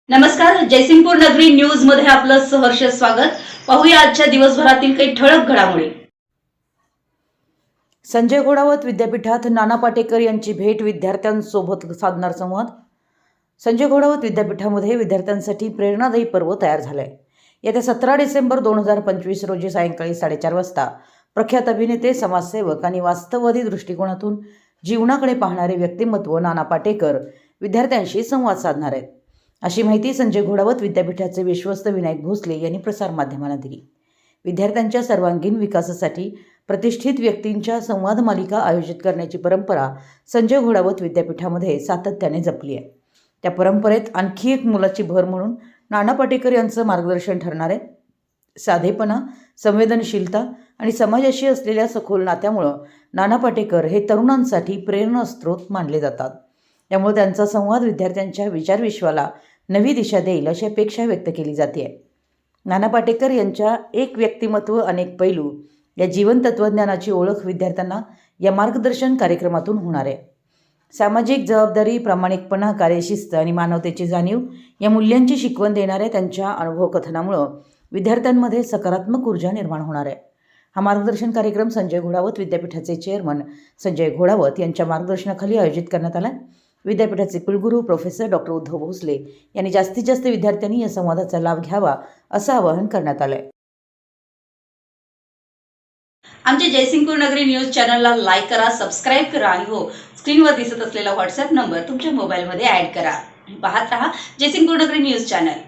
नमस्कार, जयसिंगपूर नगरी न्यूज मध्ये आपलं सहर्ष स्वागत। पाहूया आजच्या दिवसभरातील काही ठळक घडामोडी। संजय घोडावत विद्यापीठात नाना पाटेकर यांची भेट, विद्यार्थ्यांसोबत साधणार संवाद। संजय घोडावत विद्यापीठामध्ये विद्यार्थ्यांसाठी प्रेरणादायी पर्व तयार झाले। येत्या 17 डिसेंबर 2025 रोजी सायंकाळी 4:30 वाजता प्रख्यात अभिनेते, समाजसेवक आणि वास्तववादी दृष्टिकोनातून जीवनाकडे पाहणारे व्यक्तिमत्व नाना पाटेकर विद्यार्थ्यांशी संवाद साधणार आहेत, अशी माहिती संजय घोडावत विद्यापीठाचे विश्वस्त विनायक भोसले यांनी प्रसारमाध्यमांना दिली। विद्यार्थ्यांच्या सर्वांगीण विकासासाठी प्रतिष्ठित व्यक्तींच्या संवाद मालिका आयोजित करण्याची परंपरा संजय घोडावत विद्यापीठामध्ये सातत्याने जपली आहे। त्या परंपरेत आणखी एक मोलाची भर म्हणून नाना पाटेकर यांचं मार्गदर्शन ठरणार आहे। साधेपणा, संवेदनशीलता आणि समाजाशी असलेल्या सखोल नात्यामुळे नाना पाटेकर हे तरुणांसाठी प्रेरणास्त्रोत मानले जातात। त्यामुळे त्यांचा संवाद विद्यार्थ्यांच्या विचारविश्वाला नवी दिशा देईल अशी अपेक्षा व्यक्त केली जाते। नाना पाटेकर यांच्या एक व्यक्तिमत्व अनेक पैलू या जीवन तत्वज्ञानाची ओळख विद्यार्थ्यांना या मार्गदर्शन कार्यक्रमातून होणार आहे। सामाजिक जबाबदारी, प्रामाणिकपणा, कार्यशिस्त आणि मानवतेची जाणीव या मूल्यांची शिकवण देणाऱ्या त्यांच्या अनुभव कथनामुळे विद्यार्थ्यांमध्ये सकारात्मक ऊर्जा निर्माण होणार आहे। हा मार्गदर्शन कार्यक्रम संजय घोडावत विद्यापीठाचे चेअरमन संजय घोडावत यांच्या मार्गदर्शनाखाली आयोजित करण्यात आला। विद्यापीठाचे कुलगुरू प्रोफेसर डॉक्टर उद्धव भोसले यांनी जास्तीत जास्त विद्यार्थ्यांनी या संवादाचा लाभ घ्यावा असं आवाहन करण्यात आलंय। आमच्या जयसिंगपूर नगरी न्यूज चॅनलला लाईक करा, सबस्क्राइब करा आणि हो, स्क्रीनवर दिसत असलेला व्हॉट्सअप नंबर तुमच्या मोबाईलमध्ये ऍड करा। पाहत रहा जयसिंगपूर नगरी न्यूज चॅनल।